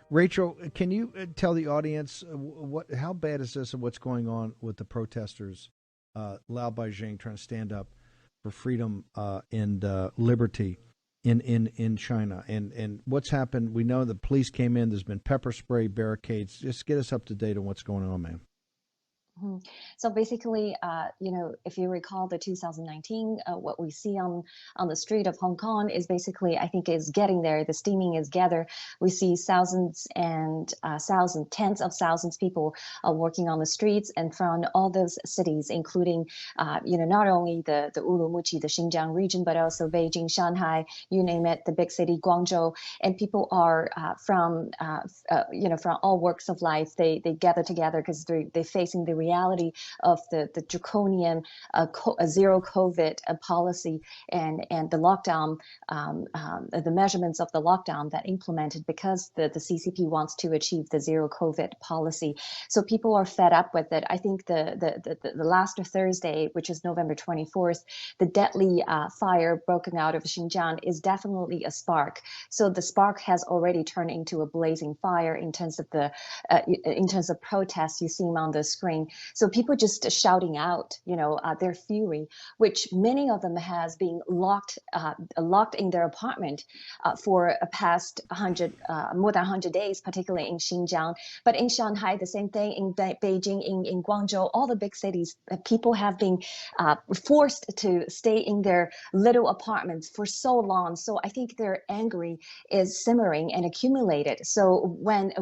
Rachel, can you tell the audience how bad is this and what's going on with the protesters, Lao Beijing, trying to stand up for freedom and liberty in China, and what's happened? We know the police came in. There's been pepper spray, barricades. Just get us up to date on what's going on, man. Mhm. So basically, if you recall the 2019, what we see on the street of Hong Kong is basically, I think, is getting there. The steaming is gather. We see thousands and thousands, tens of thousands people working on the streets and from all those cities, including, not only the Urumqi, the Xinjiang region, but also Beijing, Shanghai, you name it, the big city, Guangzhou, and people are from all walks of life. They gather together because they're facing the reality of the draconian zero COVID policy and the lockdown, the measurements of the lockdown that implemented because the CCP wants to achieve the zero COVID policy. So people are fed up with it. I think the last Thursday, which is November 24th, the deadly fire broken out of Xinjiang is definitely a spark. So the spark has already turned into a blazing fire in terms of protests you see on the screen. So people just shouting out, their fury, which many of them has been locked in their apartment for a past more than 100 days, particularly in Xinjiang. But in Shanghai, the same thing, in Beijing, in Guangzhou, all the big cities, people have been forced to stay in their little apartments for so long. So I think their angry is simmering and accumulated. So when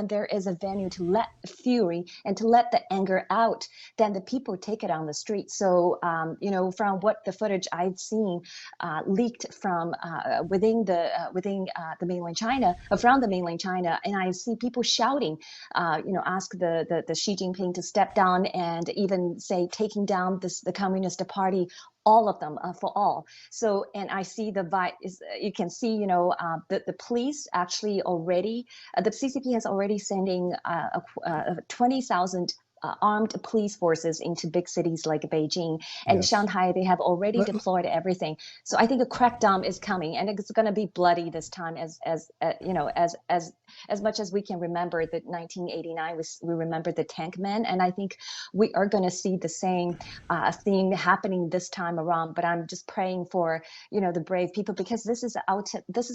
there is a venue to let fury and to let the anger out, then the people take it on the street. So from what the footage I've seen leaked from within the mainland China, from the mainland China, and I see people shouting, ask the Xi Jinping to step down and even say taking down the Communist Party, all of them, for all. So, and I see you can see, the police actually already, the CCP has already sending 20,000 armed police forces into big cities like Beijing and Yes. Shanghai. They have already Let, deployed everything. So I think a crackdown is coming, and it's going to be bloody this time. As much as we can remember the 1989, we remember the tank men, and I think we are going to see the same thing happening this time around. But I'm just praying for the brave people, because this is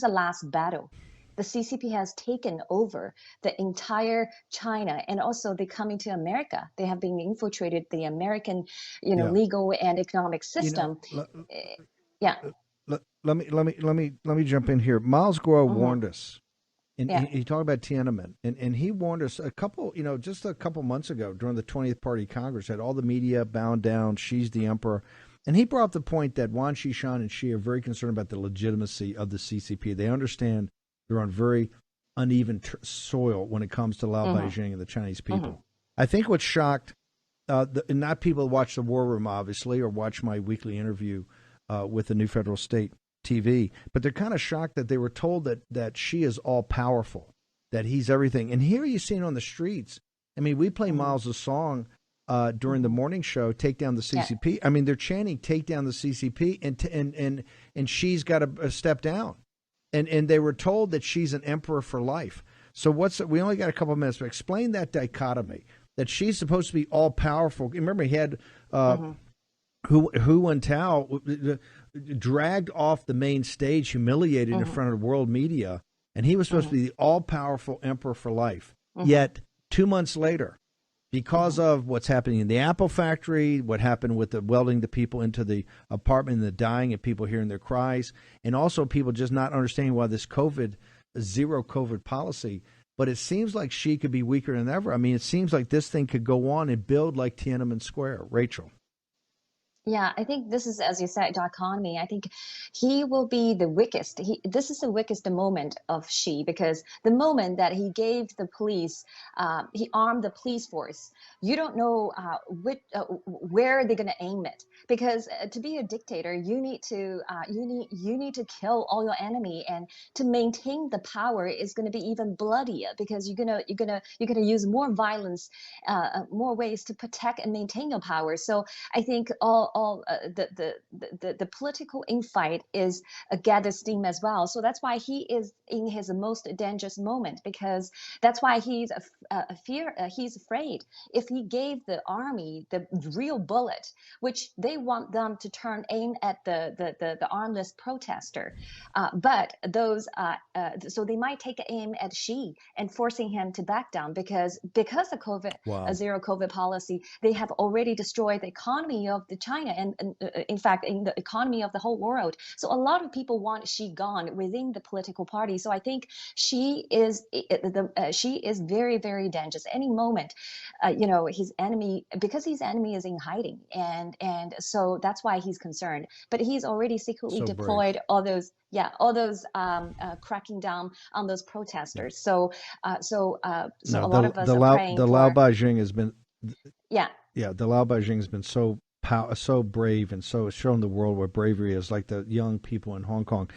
a last battle. The CCP has taken over the entire China, and also they coming to America. They have been infiltrated the American, yeah. legal and economic You know, system. Yeah. let me jump in here. Miles Guo Hmm. warned us, and Yeah. he talked about Tiananmen, and he warned us just a couple months ago during the 20th Party Congress, had all the media bound down. Xi's the emperor, and he brought up the point that Wan Xishan and Xi are very concerned about the legitimacy of the CCP. They understand they're on very uneven soil when it comes to Lao Hmm. Beijing and the Chinese Hmm. people. I think what shocked, not people who watch the War Room, obviously, or watch my weekly interview with the New Federal State TV, but they're kind of shocked that they were told that Xi is all powerful, that he's everything. And here you see it on the streets. I mean, we play Hmm. Miles' song during the Hmm. morning show, "Take Down the Yeah. CCP." I mean, they're chanting "Take down the CCP," and Xi's got to step down. And they were told that she's an emperor for life. So we only got a couple of minutes, but explain that dichotomy, that she's supposed to be all powerful. Remember, he had Hmm. Hu Jintao dragged off the main stage, humiliated in Hmm. front of the world media, and he was supposed to Hmm. be the all-powerful emperor for life. Hmm. Yet 2 months later, because Hmm. of what's happening in the Apple factory, what happened with the welding the people into the apartment and the dying and people hearing their cries, and also people just not understanding why this zero COVID policy. But it seems like she could be weaker than ever. I mean, it seems like this thing could go on and build like Tiananmen Square. Rachel. Yeah, I think this is, as you said, dichotomy. I think he will be the weakest. This is the weakest moment of Xi, because the moment that he gave the police, he armed the police force. You don't know where they're going to aim it, because to be a dictator, you need to kill all your enemy, and to maintain the power is going to be even bloodier, because you're gonna use more violence, more ways to protect and maintain your power. So I think the political infight is gather steam as well. So that's why he is in his most dangerous moment, because that's why he's he's afraid. If he gave the army the real bullet, which they want them to aim at the armless protester, but those so they might take aim at Xi and forcing him to back down, because the COVID zero COVID policy, they have already destroyed the economy of the China and in fact in the economy of the whole world. So a lot of people want Xi gone within the political party. So I think Xi is very, very dangerous. Any moment, his enemy, because his enemy is in hiding, and so that's why he's concerned. But he's already secretly deployed all those cracking down on those protesters. So a lot of us are praying the for. Lao Beijing has been Yeah. The Lao Beijing has been so brave and so shown the world what bravery is, like the young people in Hong Kong.